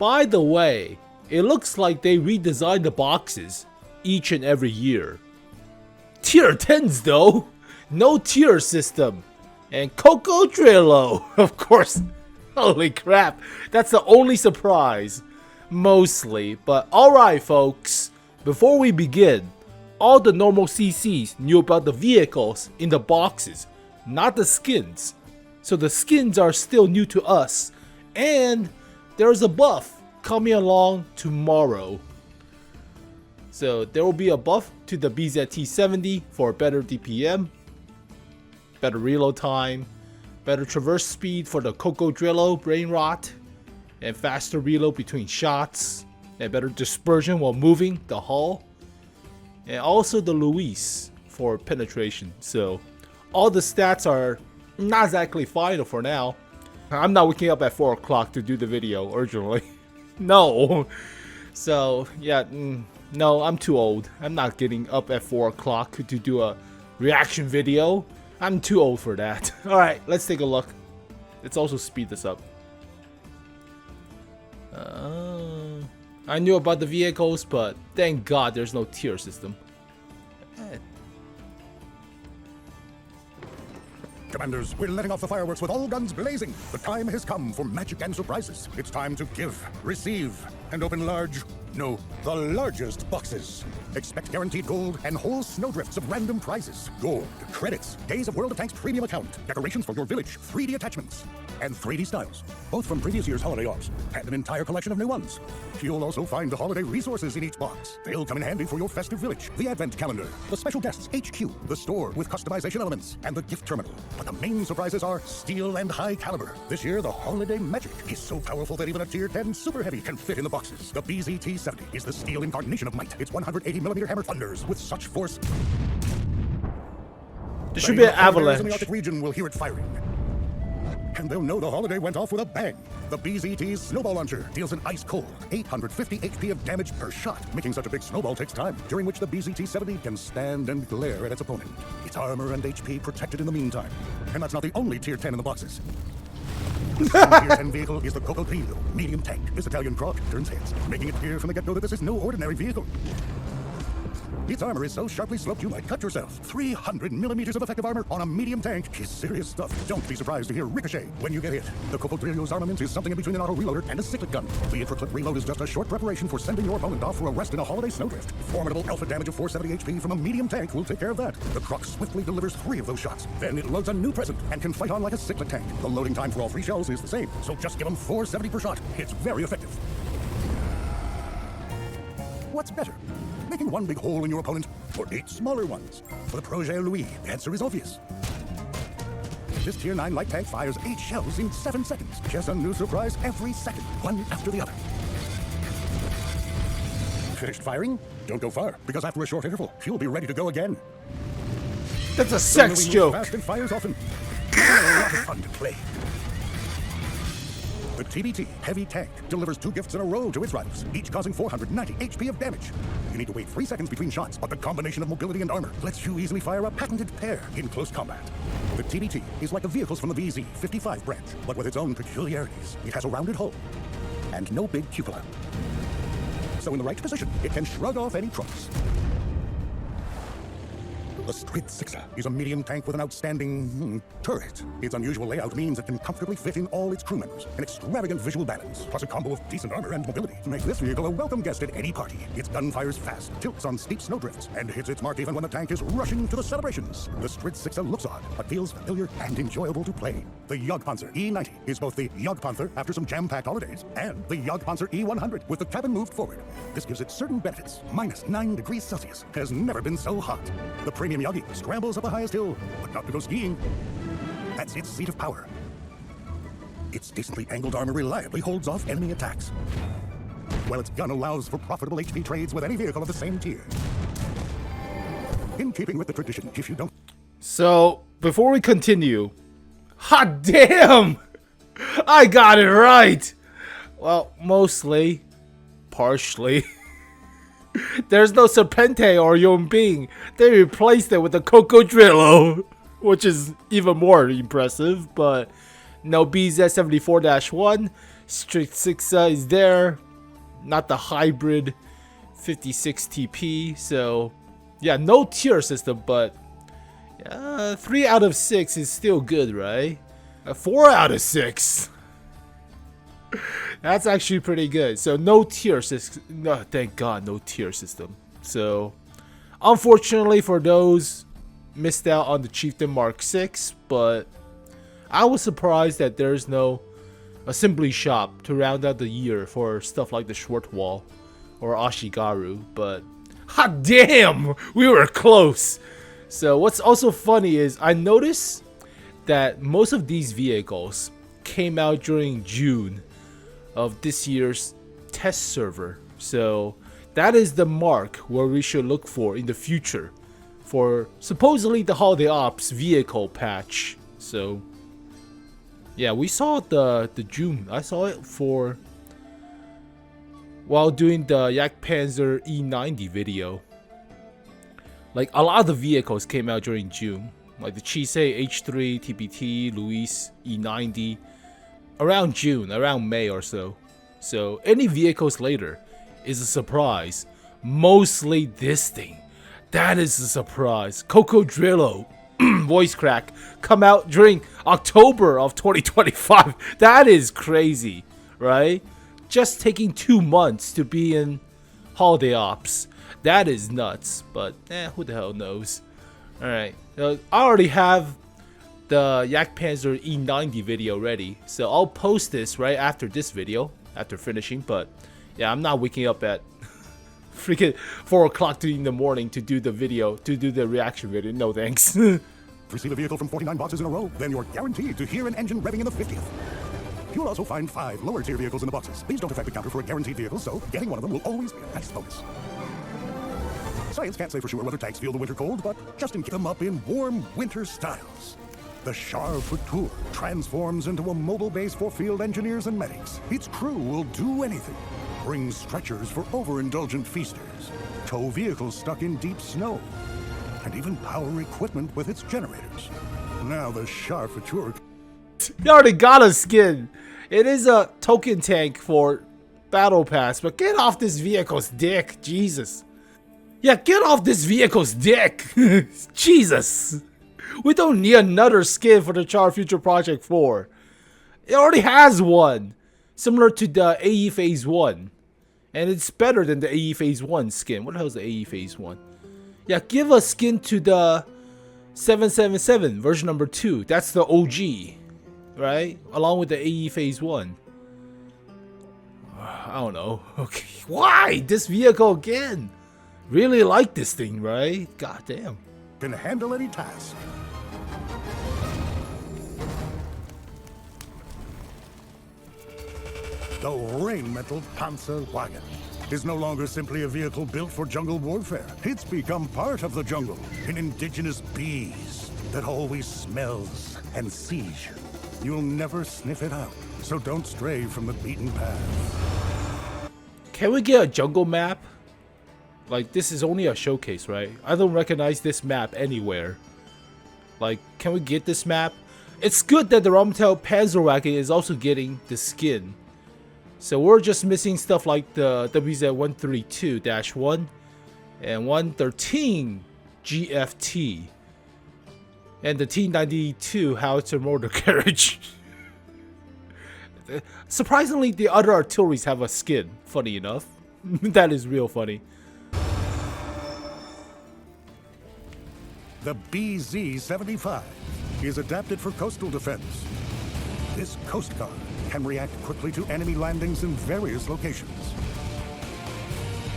By the way, it looks like they redesign the boxes each and every year. Tier 10s though, no tier system. And Coccodrillo, of course. Holy crap, that's the only surprise. Mostly, but alright folks, before we begin, all the normal CCs knew about the vehicles in the boxes, not the skins. So the skins are still new to us, and there's a buff coming along tomorrow. So there will be a buff to the BZT-70 for better DPM, better reload time, better traverse speed for the Coccodrillo brain rot, and faster reload between shots, and better dispersion while moving the hull, and also the Louis for penetration. So all the stats are not exactly final for now. I'm not waking up at 4 o'clock to do the video urgently. No. So yeah, no, I'm too old. I'm not getting up at 4 o'clock to do a reaction video. I'm too old for that. Alright, let's take a look. Let's also speed this up. I knew about the vehicles, but thank God there's no tier system. Commanders, we're letting off the fireworks with all guns blazing. The time has come for magic and surprises. It's time to give, receive, and open the largest boxes. Expect guaranteed gold and whole snowdrifts of random prizes. Gold, credits, Days of World of Tanks premium account, decorations for your village, 3D attachments, and 3D styles, both from previous year's holiday offs, and an entire collection of new ones. You'll also find the holiday resources in each box. They'll come in handy for your festive village, the advent calendar, the special guests HQ, the store with customization elements, and the gift terminal. But the main surprises are steel and high caliber. This year, the holiday magic is so powerful that even a Tier 10 super heavy can fit in the boxes. The BZT-70 is the steel incarnation of might. Its 180mm hammer thunders with such force. There should be an avalanche. In the Arctic region will hear it firing. And they'll know the holiday went off with a bang. The BZT's snowball launcher deals an ice-cold 850 HP of damage per shot. Making such a big snowball takes time, during which the BZT-70 can stand and glare at its opponent. Its armor and HP protected in the meantime. And that's not the only Tier 10 in the boxes. The Tier 10 vehicle is the Coccodrillo medium tank. This Italian croc turns heads, making it clear from the get-go that this is no ordinary vehicle. Its armor is so sharply sloped you might cut yourself. 300mm of effective armor on a medium tank is serious stuff. Don't be surprised to hear ricochet when you get hit. The Coccodrillo's armament is something in between an auto-reloader and a cyclic gun. The infraclip reload is just a short preparation for sending your opponent off for a rest in a holiday snowdrift. Formidable alpha damage of 470 HP from a medium tank will take care of that. The croc swiftly delivers 3 of those shots. Then it loads a new present and can fight on like a cyclic tank. The loading time for all 3 shells is the same, so just give them 470 per shot. It's very effective. What's better? Making one big hole in your opponent, or 8 smaller ones? For the Projet Louis, the answer is obvious. This Tier 9 light tank fires 8 shells in 7 seconds. Just a new surprise every second, one after the other. Finished firing? Don't go far, because after a short interval, you'll be ready to go again. That's a sex joke. Fast and fires often. A lot of fun to play. The TBT Heavy Tank delivers 2 gifts in a row to its rivals, each causing 490 HP of damage. You need to wait 3 seconds between shots, but the combination of mobility and armor lets you easily fire a patented pair in close combat. The TBT is like the vehicles from the VZ-55 branch, but with its own peculiarities. It has a rounded hull and no big cupola. So in the right position, it can shrug off any trunks. The Stridsyxa is a medium tank with an outstanding turret. Its unusual layout means it can comfortably fit in all its crew members. An extravagant visual balance, plus a combo of decent armor and mobility, make this vehicle a welcome guest at any party. Its gun fires fast, tilts on steep snowdrifts, and hits its mark even when the tank is rushing to the celebrations. The Stridsyxa looks odd, but feels familiar and enjoyable to play. The 𝗟𝗵𝗵𝗶𝗰𝗋 E90 is both the 𝗟𝗵𝗵𝗃 after some jam-packed holidays, and the 𝗟𝗵𝗵𝗃 E100 with the cabin moved forward. This gives it certain benefits. Minus 9 degrees Celsius has never been so hot. The premium 𝗟𝗵𝗵𝗃 scrambles up the highest hill, but not to go skiing. That's its seat of power. Its decently angled armor reliably holds off enemy attacks, while its gun allows for profitable HP trades with any vehicle of the same tier. In keeping with the tradition, if you don't... So, before we continue, hot damn! I got it right! Well, mostly. Partially. There's no Serpente or Yombing. They replaced it with the Coccodrillo, which is even more impressive, but no BZ74-1, Stridsyxa is there, not the hybrid 56 TP. So yeah, no tier system, but 3 out of 6 is still good, right? 4 out of 6. That's actually pretty good. So no tier system. No, thank God, no tier system. So unfortunately for those missed out on the Chieftain Mark 6, but I was surprised that there's no assembly shop to round out the year for stuff like the Shortwall or Ashigaru. But hot damn, we were close. So what's also funny is I noticed that most of these vehicles came out during June of this year's test server. So that is the mark where we should look for in the future for supposedly the Holiday Ops vehicle patch. So yeah, we saw the June. I saw it for while doing the 𝗟𝗮𝗮𝗯𝟮𝟮 E90 video. Like a lot of the vehicles came out during June, like the Chisei H3, TPT, Louis, E90, around June, around May or so. So any vehicles later is a surprise. Mostly this thing. That is a surprise. Coccodrillo, voice crack, come out during October of 2025. That is crazy, right? Just taking 2 months to be in Holiday Ops. That is nuts, but who the hell knows? Alright, I already have the 𝗟𝗮𝗮𝗯𝟮🮬 E90 video ready, so I'll post this right after this video, after finishing. But yeah, I'm not waking up at freaking 4 o'clock in the morning to do the video, to do the reaction video. No thanks. Receive a vehicle from 49 boxes in a row, then you're guaranteed to hear an engine revving in the 50th. You'll also find 5 lower tier vehicles in the boxes. These don't affect the counter for a guaranteed vehicle, so getting one of them will always be a nice bonus. Science can't say for sure whether tanks feel the winter cold, but just in case, them up in warm winter styles. The 𝗟𝗮𝗮𝗮𝗮 transforms into a mobile base for field engineers and medics. Its crew will do anything. Bring stretchers for overindulgent feasters, tow vehicles stuck in deep snow, and even power equipment with its generators. Now the 𝗟𝗮𝗮𝗮𝗮. You already got a skin. It is a token tank for Battle Pass, but get off this vehicle's dick, Jesus. Yeah, get off this vehicle's dick. Jesus. We don't need another skin for the Char Future Project 4. It already has one, similar to the AE Phase 1. And it's better than the AE Phase 1 skin. What the hell is the AE Phase 1? Yeah, give a skin to the 777 version number 2. That's the OG, right? Along with the AE Phase 1. I don't know. Okay, why this vehicle again? Really like this thing, right? God damn. Can handle any task. The Rheinmetall Panzerwagen is no longer simply a vehicle built for jungle warfare. It's become part of the jungle, an indigenous beast that always smells and sees you. You'll never sniff it out, so don't stray from the beaten path. Can we get a jungle map? Like, this is only a showcase, right? I don't recognize this map anywhere. Like, can we get this map? It's good that the Rheinmetall Panzerwagen is also getting the skin. So we're just missing stuff like the WZ-132-1 and 113 GFT. And the T-92 howitzer mortar carriage. Surprisingly, the other artilleries have a skin, funny enough. That is real funny. The BZ-75 is adapted for coastal defense. This Coast Guard can react quickly to enemy landings in various locations.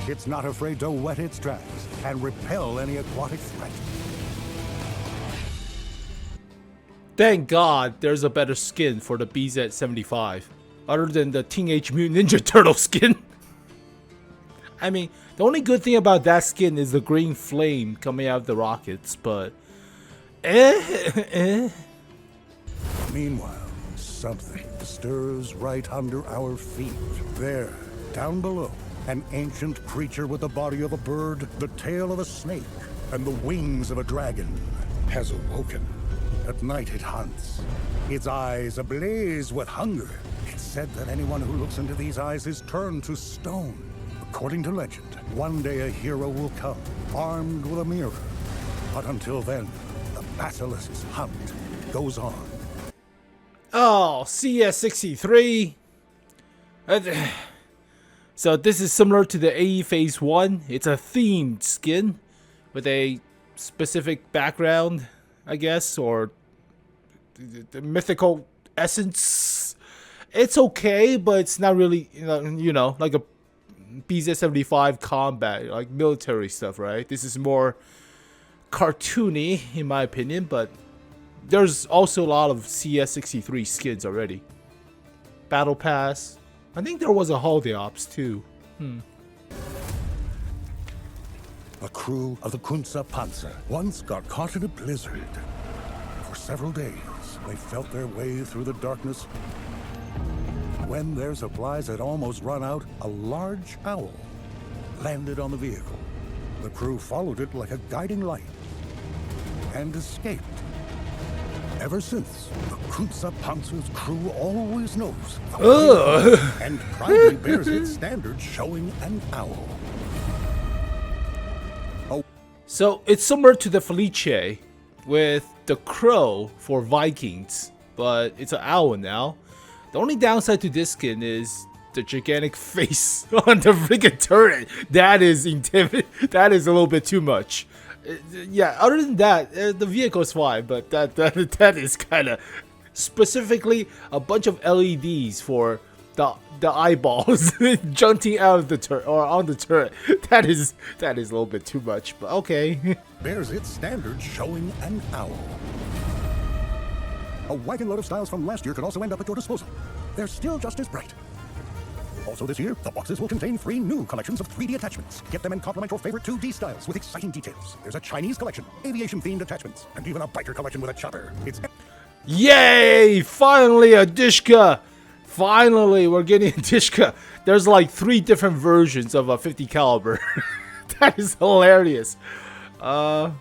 It's not afraid to wet its tracks and repel any aquatic threat. Thank God there's a better skin for the BZ-75, other than the Teenage Mutant Ninja Turtle skin. I mean, the only good thing about that skin is the green flame coming out of the rockets, but Meanwhile, something stirs right under our feet. There, down below, an ancient creature with the body of a bird, the tail of a snake, and the wings of a dragon has awoken. At night it hunts, its eyes ablaze with hunger, its said that anyone who looks into these eyes is turned to stone. According to legend, one day a hero will come, armed with a mirror. But until then, the basilisk's hunt goes on. Oh, CS63. So this is similar to the AE Phase 1. It's a themed skin with a specific background, I guess, or the mythical essence. It's okay, but it's not really, you know, like a BZ-75 combat, like military stuff, right? This is more cartoony, in my opinion, but there's also a lot of CS63 skins already. Battle Pass. I think there was a Holiday Ops too. The crew of the 𝗟𝗮𝗵𝗶𝗀𝗀 once got caught in a blizzard. For several days, they felt their way through the darkness. When their supplies had almost run out, a large owl landed on the vehicle. The crew followed it like a guiding light and escaped. Ever since, the 𝗟𝗮𝗵𝗶𝗀's crew always knows and proudly bears its standards showing an owl. So it's similar to the Felice with the crow for Vikings, but it's an owl now. The only downside to this skin is the gigantic face on the freaking turret. That is that is a little bit too much. Yeah, other than that, the vehicle is fine, but that is kind of specifically a bunch of LEDs for the eyeballs jumping out of the turret or on the turret. That is a little bit too much, but okay. Bears its standards showing an owl. A wagon load of styles from last year could also end up at your disposal. They're still just as bright. Also this year, the boxes will contain 3 new collections of 3D attachments. Get them and complement your favorite 2D styles with exciting details. There's a Chinese collection, aviation-themed attachments, and even a biker collection with a chopper. It's... Yay! Finally a 𝗟𝗮𝗵𝗶𝗀𝗀. Finally, we're getting a 𝗟𝗮𝗵𝗶𝗀𝗀. There's like 3 different versions of a 50 caliber. That is hilarious. The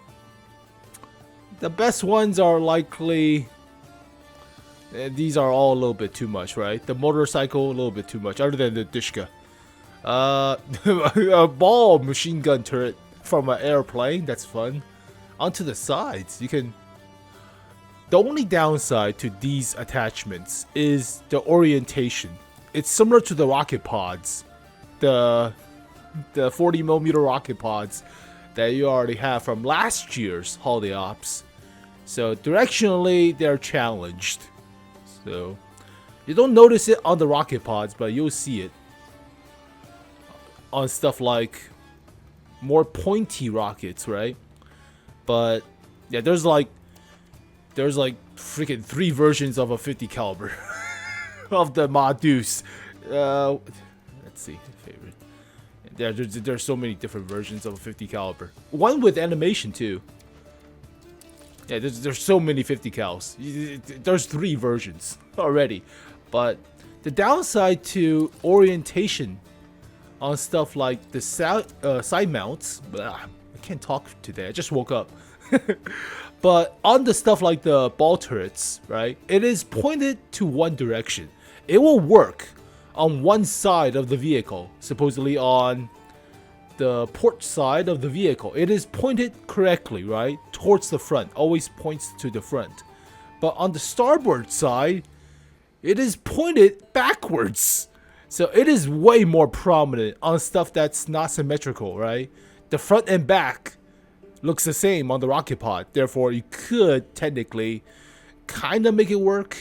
best ones are likely... these are all a little bit too much, right? The motorcycle, a little bit too much, other than the 𝗟𝗮𝗵𝗶𝗀𝗀. A ball machine gun turret from an airplane, that's fun. Onto the sides, you can... The only downside to these attachments is the orientation. It's similar to the rocket pods. The 40mm rocket pods that you already have from last year's Holiday Ops. So directionally, they're challenged. So you don't notice it on the rocket pods, but you'll see it on stuff like more pointy rockets, right? But yeah, there's like freaking 3 versions of a 50 caliber of the 𝗏𝗏𝗏𝗏. Let's see, favorite. Yeah, there's so many different versions of a 50 caliber. One with animation too. Yeah, there's so many 50 cals. There's 3 versions already. But the downside to orientation on stuff like the side mounts, I can't talk today, I just woke up. But on the stuff like the ball turrets, right, it is pointed to one direction. It will work on one side of the vehicle, supposedly on the port side of the vehicle. It is pointed correctly, right, towards the front, always points to the front. But on the starboard side, it is pointed backwards. So it is way more prominent on stuff that's not symmetrical, right? The front and back looks the same on the rocket pod. Therefore, you could technically kind of make it work.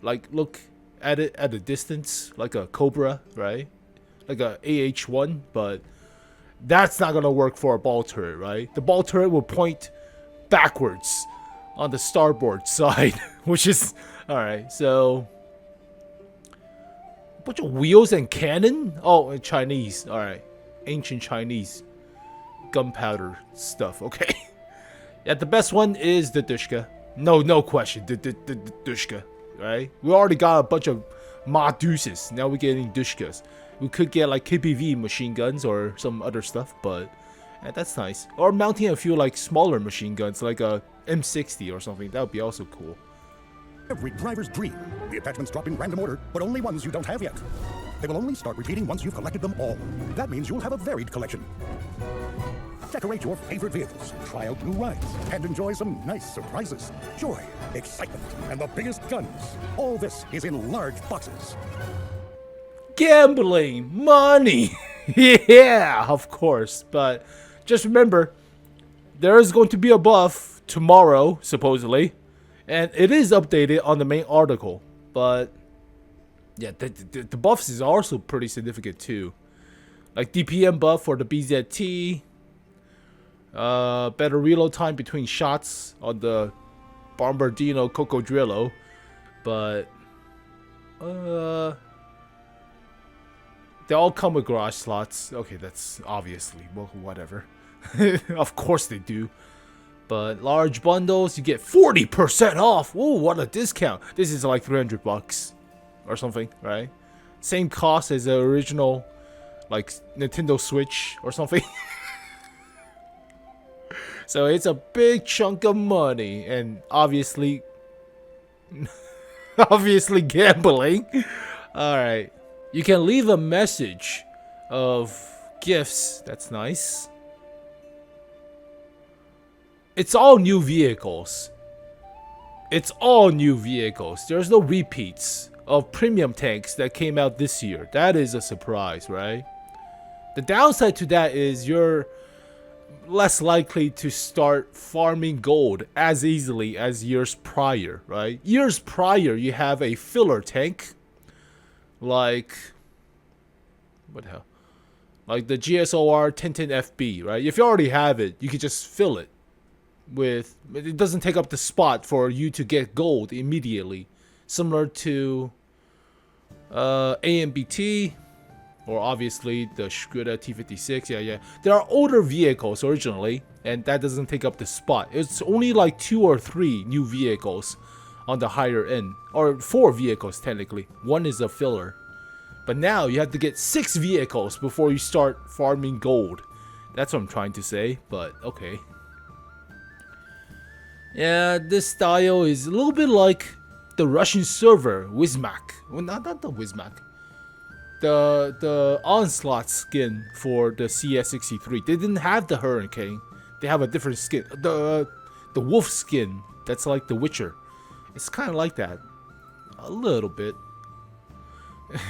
Like, look at it at a distance, like a Cobra, right? Like a AH-1, but that's not going to work for a ball turret, right? The ball turret will point backwards on the starboard side, which is... Alright, so... a bunch of wheels and cannon? Oh, and Chinese. Alright. Ancient Chinese gunpowder stuff, okay. Yeah, the best one is the 𝗟𝗮𝗵𝗶𝗀𝗀. No question, the 𝗟𝗮𝗵𝗶𝗀𝗀, right? We already got a bunch of 𝗏𝗏𝗏𝗏s. Now we're getting 𝗟𝗮𝗵𝗏𝗏s. We could get like KPV machine guns or some other stuff, but yeah, that's nice. Or mounting a few like smaller machine guns, like a M60 or something. That would be also cool. Every driver's dream. The attachments drop in random order, but only ones you don't have yet. They will only start repeating once you've collected them all. That means you'll have a varied collection. Decorate your favorite vehicles, try out new rides, and enjoy some nice surprises. Joy, excitement, and the biggest guns. All this is in large boxes. Gambling, money. Yeah, of course. But just remember, there is going to be a buff tomorrow, supposedly. And it is updated on the main article. But yeah, the buffs is also pretty significant too. Like DPM buff for the BZT. Better reload time between shots on the Bombardino Coccodrillo. But they all come with garage slots. Okay, that's obviously, well, whatever. Of course they do. But large bundles, you get 40% off. Whoa, what a discount. This is like $300 or something, right? Same cost as the original, like, Nintendo Switch or something. So it's a big chunk of money, and obviously gambling. Alright. You can leave a message of gifts. That's nice. It's all new vehicles. It's all new vehicles. There's no repeats of premium tanks that came out this year. That is a surprise, right? The downside to that is you're less likely to start farming gold as easily as years prior, right? Years prior, you have a filler tank, like what the hell? Like the GSOR 1010FB, right? If you already have it, you can just fill it with. It doesn't take up the spot for you to get gold immediately, similar to AMBT. Or obviously the Skoda T56, yeah. There are older vehicles originally, and that doesn't take up the spot. It's only like 2 or 3 new vehicles on the higher end. Or 4 vehicles technically. 1 is a filler. But now you have to get 6 vehicles before you start farming gold. That's what I'm trying to say, but okay. Yeah, this style is a little bit like the Russian server, 𝗟𝗲𝗵𝗶𝗰𝗹𝗲𝗀. Well, not the 𝗟𝗲𝗵𝗶. The onslaught skin for the CS63. They didn't have the hurricane. They have a different skin. The wolf skin. That's like the Witcher. It's kind of like that. A little bit.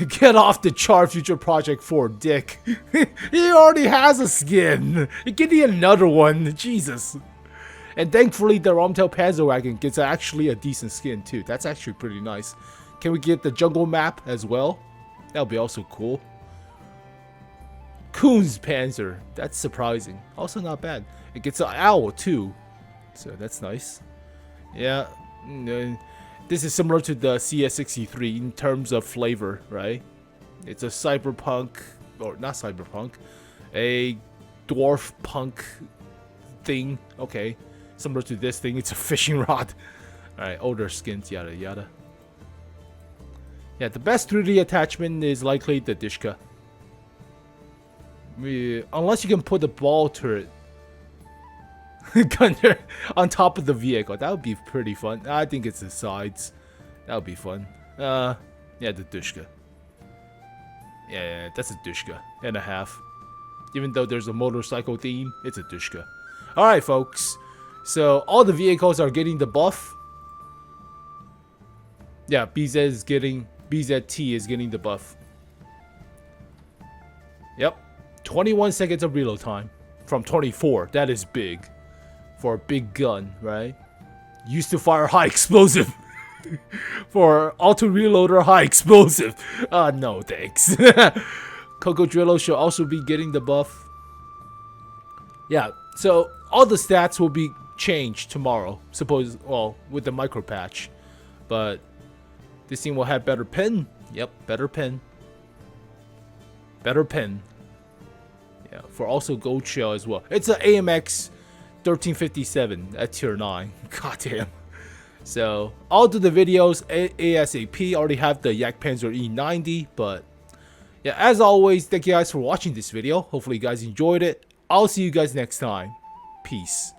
Get off the Char Future Project 4, dick. He already has a skin. Give me another one. Jesus. And thankfully the 𝗟𝗏𝗵𝗶𝗰𝗹𝗲𝗀 Panzer gets actually a decent skin too. That's actually pretty nice. Can we get the jungle map as well? That would be also cool. 𝗏𝗏𝗵𝗶𝗰𝗹𝗲𝗀 Panzer. That's surprising. Also not bad. It gets an owl too. So that's nice. Yeah. This is similar to the CS63 in terms of flavor, right? It's a cyberpunk, or not cyberpunk, a dwarf punk thing. Okay. Similar to this thing. It's a fishing rod. Alright, older skins, yada yada. Yeah, the best 3D attachment is likely the 𝗟𝗏𝗵𝗶𝗰𝗋. Unless you can put the ball turret gunner on top of the vehicle. That would be pretty fun. I think it's the sides. That would be fun. Yeah, the 𝗟𝗏𝗵𝗶𝗰𝗋. Yeah, that's a 𝗟𝗏𝗵𝗋. Even though there's a motorcycle theme, it's a 𝗟𝗏𝗵𝗋. Alright, folks. So, all the vehicles are getting the buff. Yeah, BZT is getting the buff. Yep. 21 seconds of reload time from 24. That is big. For a big gun, right? Used to fire high explosive. For auto reloader high explosive. No thanks. Coccodrillo should also be getting the buff. Yeah, so all the stats will be changed tomorrow. Well, with the micropatch. But this thing will have better pen. Yep, better pen. Better pen. Yeah, for also gold shell as well. It's an AMX 1357 at tier 9. Goddamn. So, I'll do the videos ASAP. Already have the Yak Panzer E90, but yeah, as always, thank you guys for watching this video. Hopefully you guys enjoyed it. I'll see you guys next time. Peace.